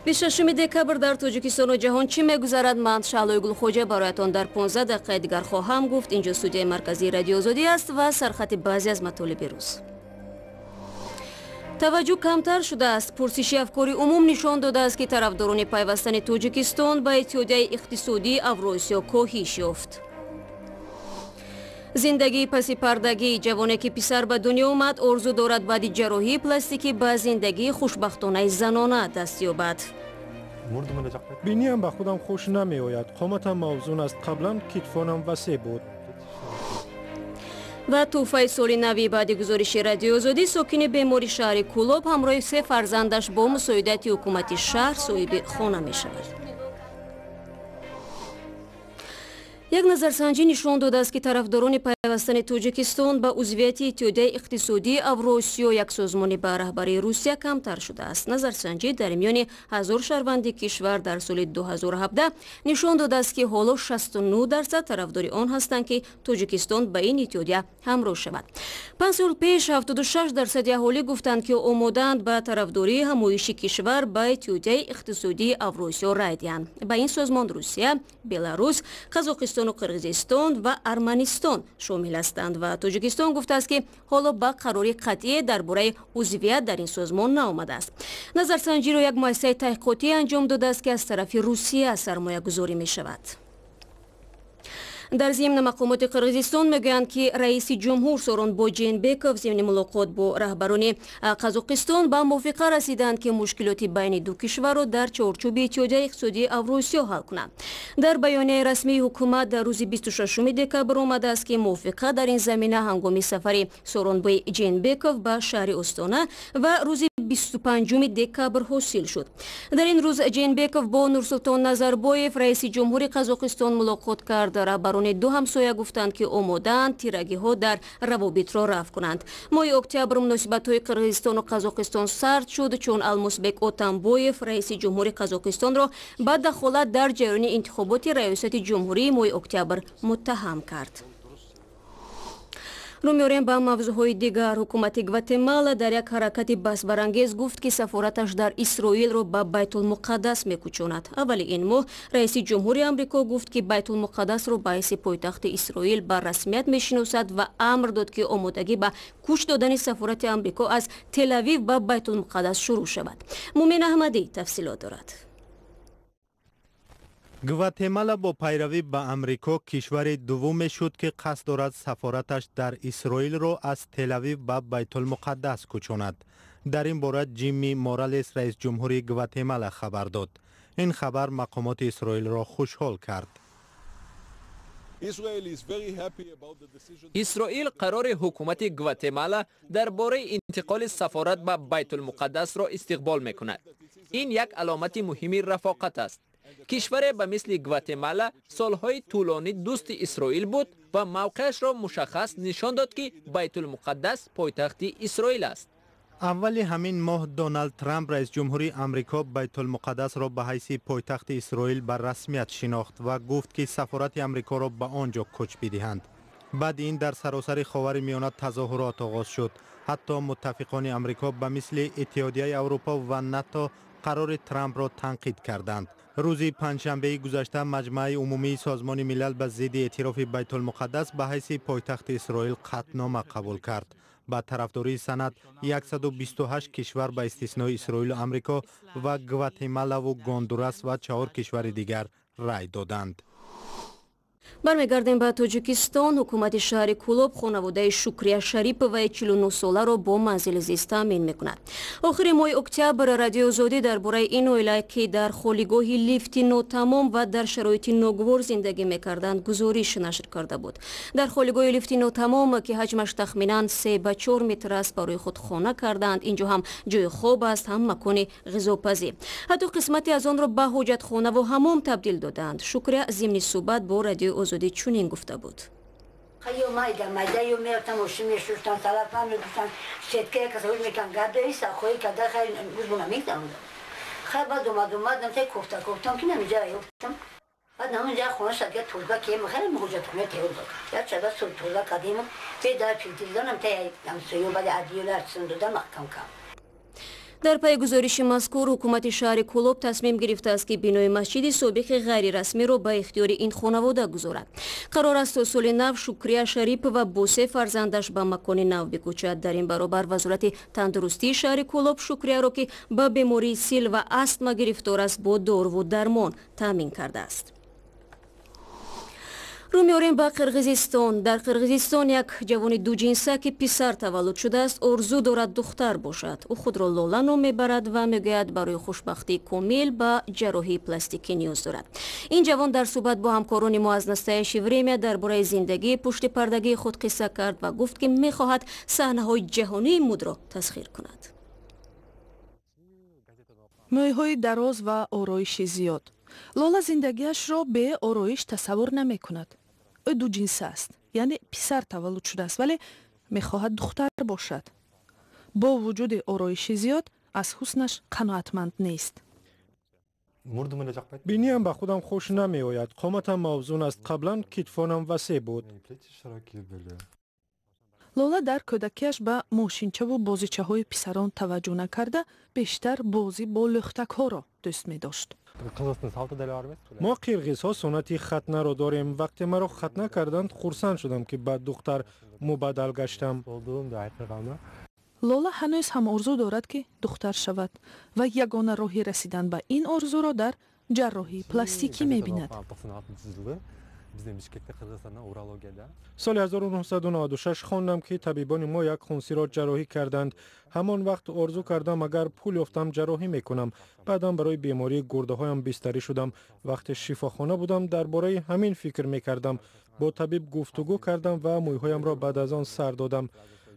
26 декабр дар Тоҷикистон ва ҷаҳон чӣ мегузарад? Ман Шаҳлои Гулхоҷа бароятон дар 15 дақиқаи дигар хоҳам гуфт. Инҷо студияи марказии Радио Озодӣ аст ва сархати баъзе аз матолиби рӯз. таваҷҷӯҳ камтар шудааст. Пурсиши афкори умум нишон додааст, ки тарафдорони пайвастани Тоҷикистон ба Иттиҳодияи иқтисодии Авросиё коҳиш ёфт. зиндагии паси пардагӣ. ҷавоне ки писар ба дунё омад, орзу дорад баъди ҷарроҳии пластикӣ ба зиндагии хушбахтонаи занона даст ёбад. биниям ба худам хуш намеояд. қоматам мавзун аст. қаблан китфонам васеъ буд. ва тӯҳфаи соли нави баъди гузориши Радио Озодӣ, сокини бемори шаҳри Кӯлоб ҳамроҳи 3 фарзандаш бо мусоидати ҳукумати шаҳр соҳиби хона мешавад. як назарсанҷӣ нишон додааст, ки тарафдорони пайвастани Тоҷикистон ба узвияти Иттиҳодияи иқтисодии Авросиё, як созмони ба раҳбарии Русия, камтар шудааст. Назарсанҷӣ дар миёни 1000 шаҳрванди кишвар дар соли 2017 нишон додааст, ки ҳоло 69% тарафдори он ҳастанд, ки Тоҷикистон ба ин иттиҳодия ҳамроҳ шавад. 5 сол пеш 76% аҳолӣ гуфтанд, ки омодаанд ба тарафдории ҳамоиши кишвар ба Иттиҳодияи иқтисодии Авросиё рай диҳанд. Ба ин созмон Русия, Беларус, Қазоқистону Қирғизистон ва Арманистон шомил ҳастанд ва Тоҷикистон гуфтааст, ки ҳоло ба қарори қатъие дар бораи узвият дар ин созмон наомадааст. Назарсанҷиро як муассисаи таҳқиқотӣ анҷом додааст, ки аз тарафи Русия сармоягузорӣ мешавад. дар зимна мақомоти Қирғизистон мегӯянд, ки раиси ҷумҳур Сооронбой Ҷэйнбеков зимни мулоқот бо раҳбарони Қазоқистон ба мувофиқа расиданд, ки мушкилоти байни ду кишварро дар чорчӯби Иттиҳодияи иқтисодии Авросиё ҳал кунанд. Дар баёнияи расмии ҳукумат дар рӯзи 26 декабр омадааст, ки мувофиқа дар ин замина ҳангоми сафари Сооронбой Ҷэйнбеков ба шаҳри Остона ва рӯзи 25 декабр ҳосил шуд. дар ин рӯз Ҷэйнбеков бо Нурсултон Назарбоев, раиси ҷумҳури Қазоқистон, мулоқот кард. Раҳбарони ду ҳамсоя гуфтанд, ки омодаанд тирагиҳо дар равобитро рафъ кунанд. моҳи октябр муносибатҳои Қирғизистону Қазоқистон сард шуд, чун Алмусбек Отамбоев, раиси ҷумҳури Қазоқистонро ба дахолат дар ҷараёни интихоботи раёсати ҷумҳурии моҳи октябр муттаҳам кард. рӯ меорем ба мавзӯъҳои дигар. ҳукумати Гватемала дар як ҳаракати баҳсбарангез гуфт, ки сафораташ дар Исроилро ба Байтулмуқаддас мекӯчонад. аввали ин моҳ раиси ҷумҳури Амрико гуфт, ки Байтулмуқаддасро ба ҳайси пойтахти Исроил ба расмият мешиносад ва амр дод, ки омодагӣ ба куч додани сафорати Амрико аз Телавив ба Байтулмуқаддас шурӯъ шавад. Мумин Аҳмадӣ тафсилот дорад. гватемала бо пайравӣ ба Амрико кишвари дуввуме шуд, ки қасд дорад сафораташ дар Исроилро аз Телавив ба Байтулмуқаддас кӯчонад. дар ин бора Ҷимми Моралес, раис ҷумҳури Гватемала хабар дод. ин хабар мақомоти Исроилро хушҳол кард. исроил қарори ҳукумати Гватемала дар бораи интиқоли сафорат ба Байтулмуқаддасро истиқбол мекунад. ин як аломати муҳими рафоқат аст. кишваре ба мисли Гватемала солҳои тӯлонӣ дӯсти Исроил буд ва мавқеашро мушаххас нишон дод, ки Байтулмуқаддас пойтахти Исроил аст. аввали ҳамин моҳ Доналд Трамп, раис ҷумҳури Амрико, Байтулмуқаддасро ба ҳайси пойтахти Исроил ба расмият шинохт ва гуфт, ки сафорати Амрикоро ба он ҷо кӯч бидиҳанд. баъди ин дар саросари ховари миёна тазоҳурот оғоз шуд. ҳатто муттафиқони Амрико ба мисли Иттиҳодияи Аврупо ва НАТО қарори Трампро танқид карданд. рӯзи панҷшанбеи гузашта маҷмаи умумии созмони милал ба зидди эътирофи Байтулмуқаддас ба ҳайси пойтахти Исроил қатнома қабул кард. ба тарафдории санад 128 кишвар ба истиснои Исроилу Амрико ва Гватемалаву Гондурас ва 4 кишвари дигар рай доданд. бармегардем ба Тоҷикистон. ҳукумати шаҳри Кӯлоб хонаводаи Шукрия Шариповаи 49 соларо бо манзили зист таъмин мекунад. охири моҳи октябр Радио Озодӣ дар бораи ин оила, ки дар холигоҳи лифти нотамом ва дар шароити ногувор зиндагӣ мекарданд, гузориш нашр карда буд. дар холигоҳи лифти нотамом, ки ҳаҷмаш тахминан 3 ба 4 метр аст, барои худ хона карданд. инҷо ҳам ҷои хоб аст, ҳам макони ғизопазӣ. ҳатто қисмате аз онро ба ҳоҷатхонаву ҳамом табдил доданд. Шукрия зимни суҳбат бо Радио Озодӣ чунин гуфта буд. дар пайи гузориши мазкур ҳукумати шаҳри Кӯлоб тасмим гирифтааст ки бинои масҷиди собиқи ғайрирасмиро ба ихтиёри ин хонавода гузорад. Қарор аст то соли нав Шукрия Шарипова бо 3 фарзандаш ба макони нав бикӯчад. Дар ин баробар вазорати тандурустии шаҳри Кӯлоб Шукрияро ки ба бемории сил ва астма гирифтор аст бо доруву дармон таъмин кардааст. Рӯ меорем ба Қирғизистон. Дар Қирғизистон як ҷавони дуҷинса ки писар таваллуд шудааст орзу дорад духтар бошад. ӯ худро Лола ном мебарад ва мегӯяд барои хушбахтии комил ба ҷарроҳии пластикӣ ниёз дорад. Ин ҷавон дар суҳбат бо ҳамкорони мо аз настоящее время дар бораи зиндагии пушти пардагии худ қисса кард ва гуфт ки мехоҳад саҳнаҳои ҷаҳонии мудро тасхир кунад. моҳҳои дароз ва ороиши зиёд. Лола зиндагиашро бе ороиш тасаввур намекунад. ӯ дуҷинса аст, яъне писар таваллуд шудааст, вале мехоҳад духтар бошад. бо вуҷуди ороиши зиёд аз ҳуснаш қаноатманд нест. биниям ба худам хуш намеояд. қоматам мавзун аст. қаблан китфонам васеъ буд. Лола дар кӯдакиаш ба мошинчаву бозичаҳои писарон таваҷҷӯҳ накарда, бештар бозӣ бо лӯхтакҳоро дӯст медошт. мо қирғизҳо суннати хатнаро дорем. вақте маро хатна карданд хурсанд шудам ки ба духтар мубаддал гаштам. Лола ҳанӯз ҳам орзу дорад ки духтар шавад ва ягона роҳи расидан ба ин орзуро дар ҷарроҳии пластикӣ мебинад. соли 1996 хондам ки табибони мо як хунсиро ҷарроҳӣ карданд. ҳамон вақт орзу кардам агар пул ёфтам ҷарроҳӣ мекунам. баъдам барои бемории гурдаҳоям бистарӣ шудам. вақте шифохона будам дар бораи ҳамин фикр мекардам. бо табиб гуфтугӯ кардам ва мӯйҳоямро баъд аз он сар додам.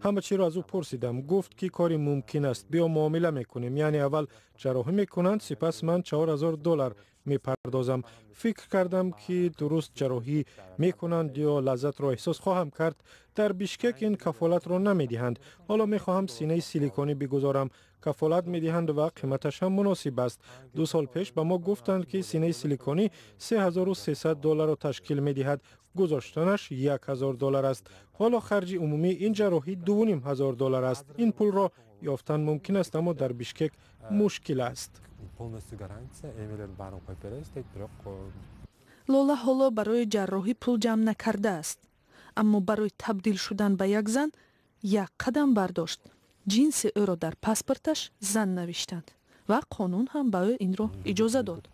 ҳама чиро аз ӯ пурсидам. гуфт ки кори мумкин аст. биё муомила мекунем. яъне аввал ҷарроҳӣ мекунанд, сипас ман $4000 мепардозам. фикр кардам ки дуруст ҷарроҳӣ мекунанд ё лаззатро эҳсос хоҳам кард. дар Бишкек ин кафолатро намедиҳанд. ҳоло мехоҳам синаи силиконӣ бигузорам. кафолат медиҳанд ва қиматаш ҳам муносиб аст. 2 сол пеш ба мо гуфтанд ки синаи силиконӣ $3300 ташкил медиҳад. гузоштанаш $1000 аст. ҳоло харҷи умумии ин ҷарроҳӣ $2500 аст. ин пулро ёфтан мумкин аст, аммо дар Бишкек мушкил аст. Лола ҳоло барои ҷарроҳӣ пул ҷамъ накардааст, аммо барои табдил шудан ба як зан як қадам бардошт. ҷинси ӯро дар паспорташ зан навиштанд ва қонун ҳам ба ӯ инро иҷоза дод.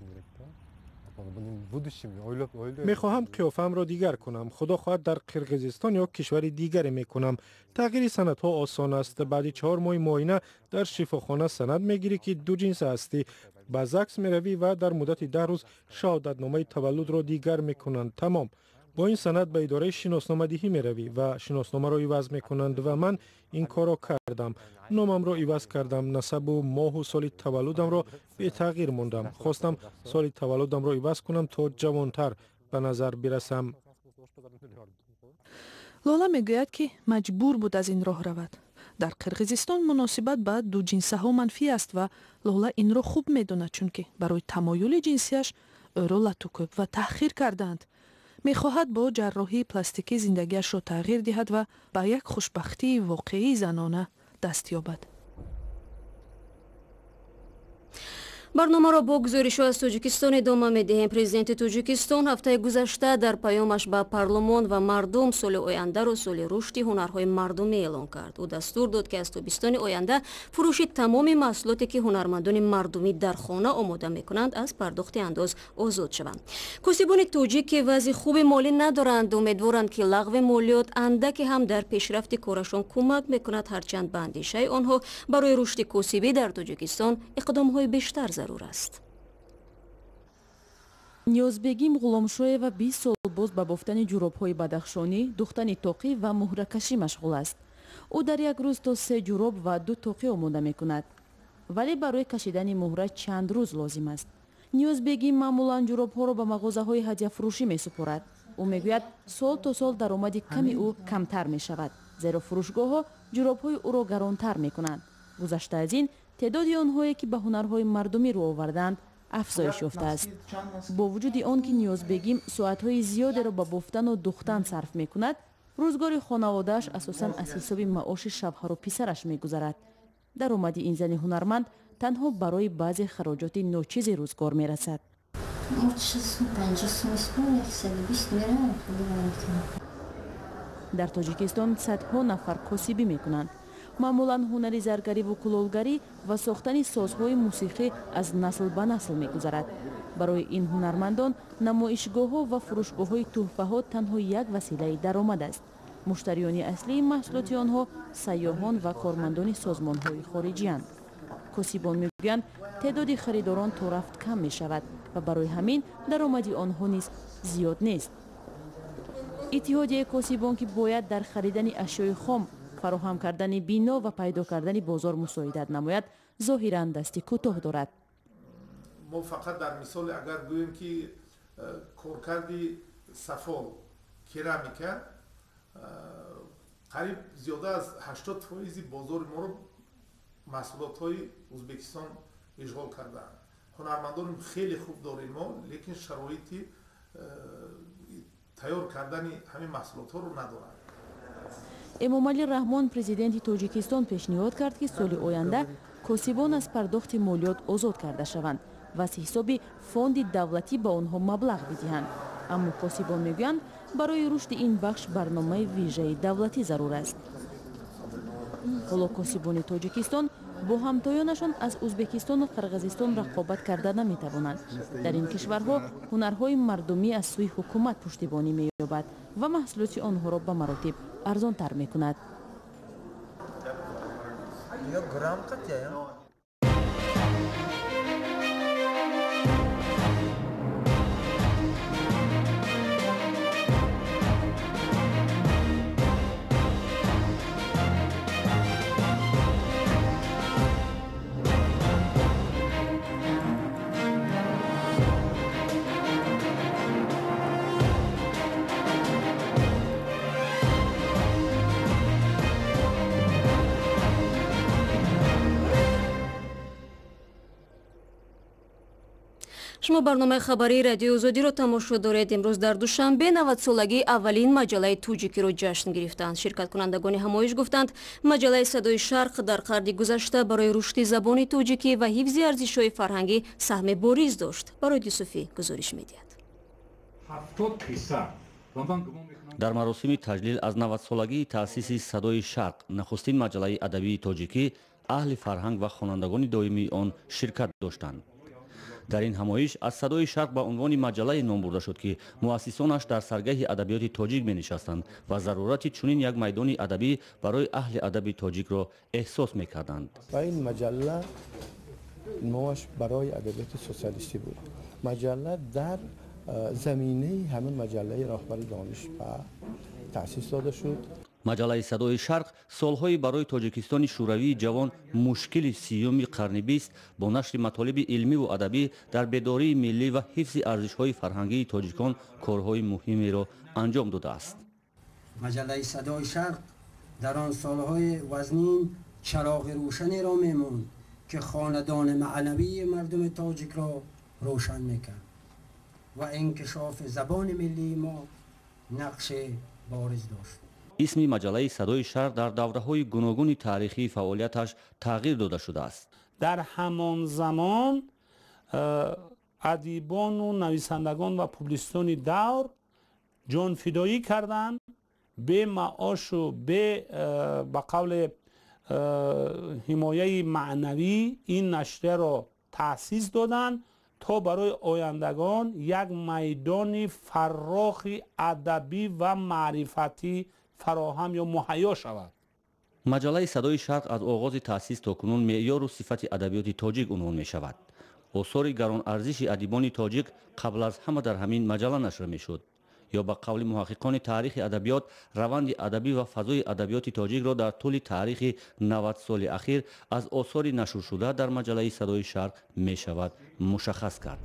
мехоҳам қиёфаамро дигар кунам. худо хоҳад дар Қирғизистон ё кишвари дигаре мекунам. тағйири санадҳо осон аст. баъди 4 моҳи муоина дар шифохона санад мегирӣ ки дуҷинса ҳастӣ. ба ЗАГС меравӣ ва дар муддати 10 рӯз шаҳодатномаи таваллудро дигар мекунанд. тамом. бо ин санад ба идораи шиносномадиҳӣ меравӣ ва шиносномаро иваз мекунанд ва ман ин корро кардам. номамро иваз кардам. насабу моҳу соли таваллудамро бетағйир мондам. хостам соли таваллудамро иваз кунам то ҷавонтар ба назар бирасам. Лола мегӯяд ки маҷбур буд аз ин роҳ равад. дар Қирғизистон муносибат ба дуҷинсаҳо манфӣ аст ва Лола инро хуб медонад, чунки барои тамоюли ҷинсияш ӯро латукӯб ва таҳқир карданд. мехоҳад бо ҷарроҳии пластикӣ зиндагиашро тағйир диҳад ва ба як хушбахтии воқеии занона даст ёбад. барномаро бо гузоришҳо аз Тоҷикистон идома медиҳем. Президенти Тоҷикистон ҳафтаи гузашта дар паёмаш ба парлумон ва мардум соли ояндаро соли рушди ҳунарҳои мардумӣ эълон кард. ӯ дастур дод ки аз тобистони оянда фурӯши тамоми маҳсулоте ки ҳунармандони мардумӣ дар хона омода мекунанд аз пардохти андоз озод шаванд. косибони тоҷик ки вазъи хуби молӣ надоранд умедворанд ки лағви молиёт андаке ҳам дар пешрафти корашон кӯмак мекунад, ҳарчанд ба андешаи онҳо барои рушди косибӣ дар Тоҷикистон иқдомҳои бештар зарур аст. Ниёзбегим Ғуломшоева 20 сол боз ба бофтани ҷуробҳои бадахшонӣ, духтани тоқӣ ва муҳракашӣ машғул аст. ӯ дар як рӯз то 3 ҷуроб ва 2 тоқӣ омода мекунад. вале барои кашидани муҳра чанд рӯз лозим аст. Ниёзбегим маъмулан ҷуробҳоро ба мағозаҳои ҳадияфурӯшӣ месупорад. ӯ мегӯяд сол то сол даромади ками ӯ камтар мешавад, зеро фурӯшгоҳҳо ҷуробҳои ӯро гаронтар мекунанд. гузашта аз ин теъдоди онҳое ки ба ҳунарҳои мардумӣ рӯ оварданд афзоиш ёфтааст. бо вуҷуди он ки Ниёзбегим соатҳои зиёдеро ба бофтану духтан сарф мекунад, рӯзгори хонаводааш асосан аз ҳисоби маоши шавҳару писараш мегузарад. даромади ин зани ҳунарманд танҳо барои баъзе хароҷоти ночизи рӯзгор мерасад. дар тоҷикистон садҳо нафар косибӣ мекунанд. маъмулан ҳунари заргариву кулолгарӣ ва сохтани созҳои мусиқӣ аз насл ба насл мегузарад. барои ин ҳунармандон намоишгоҳҳо ва фурӯшгоҳҳои тӯҳфаҳо танҳо як василаи даромад аст. муштариёни аслии маҳсулоти онҳо сайёҳон ва кормандони созмонҳои хориҷиянд. косибон мегӯянд теъдоди харидорон то рафт кам мешавад ва барои ҳамин даромади онҳо низ зиёд нест. иттиҳодияи косибон ки бояд дар харидани ашёи хом, фароҳам кардани бино ва пайдо кардани бозор мусоидат намояд, зоҳиран дасти кӯтоҳ дорад. мо фақат дар мисоле агар гӯем ки коркарди сафол керамика қариб зиёда аз 80% бозори моро маҳсулотҳои Ӯзбекистон ишғол кардаанд. ҳунармандони хеле хуб дорем мо, лекин шароити тайёр кардани ҳамин маҳсулотҳоро надоранд. эмомалӣ раҳмон, президенти Тоҷикистон, пешниҳод кард ки соли оянда косибон аз пардохти молиёт озод карда шаванд ва аз ҳисоби фонди давлатӣ ба онҳо маблағ бидиҳанд. аммо косибон мегӯянд барои рушди ин бахш барномаи вижаи давлатӣ зарур аст. ҳоло косибони Тоҷикистон бо ҳамтоёнашон аз Ӯзбекистону Қирғизистон рақобат карда наметавонанд. дар ин кишварҳо ҳунарҳои мардумӣ аз сӯи ҳукумат пуштибонӣ меёбад ва маҳсулоти онҳоро ба маротиб арзонтар мекунад. шумо барномаи хабарии радиои озодиро тамошо доред. имрӯз дар душанбе 90-солагии аввалин маҷалаи Тоҷикиро ҷашн гирифтанд. ширкаткунандагони ҳамоиш гуфтанд, маҷалаи Садои Шарқ дар қарни гузашта барои рушди забони тоҷикӣ ва ҳифзи арзишҳои фарҳангӣ саҳми бориз дошт. барои Юсуфӣ гузориш медиҳад. дар маросими таҷлил аз 90-солагии таъсиси Садои Шарқ, нахустин маҷалаи адабии тоҷикӣ, аҳли фарҳанг ва хонандагони доимии он ширкат доштанд. дар ин ҳамоиш аз Садои Шарқ ба унвони маҷалае ном бурда шуд, ки муассисонаш дар саргаҳи адабиёти тоҷик менишастанд ва зарурати чунин як майдони адабӣ барои аҳли адаби тоҷикро эҳсос мекарданд. ва ин маҷалла номаш барои адабиёти социалистӣ буд. маҷалла дар заминаи ҳамин маҷаллаи роҳбари донишпа таъсис дода шуд. маҷалаи Садои Шарқ солҳои барои Тоҷикистони шӯравии ҷавон мушкили 30-юми қарни 20 бо нашри матолиби илмиву адабӣ дар бедории миллӣ ва ҳифзи арзишҳои фарҳангии тоҷикон корҳои муҳимеро анҷом додааст. маҷалаи Садои Шарқ дар он солҳои вазнин чароғи рӯшанеро мемонд, ки хонадони маънавии мардуми тоҷикро рӯшан мекард ва инкишофи забони миллии мо нақши бориз дошт. исми маҷалаи Садои Шарқ дар давраҳои гуногуни таърихии фаъолияташ тағйир дода шудааст. дар ҳамон замон адибону нависандагон ва публицистони давр ҷонфидоӣ карданд, бе маошу ба қавли ҳимояи маънавӣ ин наштаро таъсис доданд то барои ояндагон як майдони фаррохи адабӣ ва маърифатӣ фароҳам ё муҳайё шавад. маҷалаи Садои Шарқ аз оғози таъсис то кунун меъёру сифати адабиёти тоҷик унвон мешавад. осори гаронарзиши адибони тоҷик қабл аз ҳама дар ҳамин маҷалла нашр мешуд. ё ба қавли муҳаққиқони таърихи адабиёт, раванди адабӣ ва фазои адабиёти тоҷикро дар тӯли таърихи 90 соли ахир аз осори нашршуда дар маҷалаи Садои Шарқ мешавад мушаххас кард.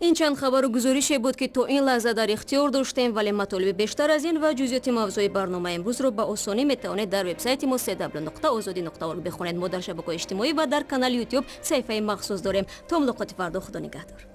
ин чанд хабару гузорише буд, ки то ин лаҳза дар ихтиёр доштем, вале матолиби бештар аз ин ва ҷузъиёти мавзӯи барномаи имрӯзро ба осонӣ метавонед дар вебсайти мо www.ozodi.org бихонед. мо дар шабакаҳои иҷтимоӣ ва дар канали YouTube саҳифаи махсус дорем. то мулоқоти фардо, худо нигаҳдор.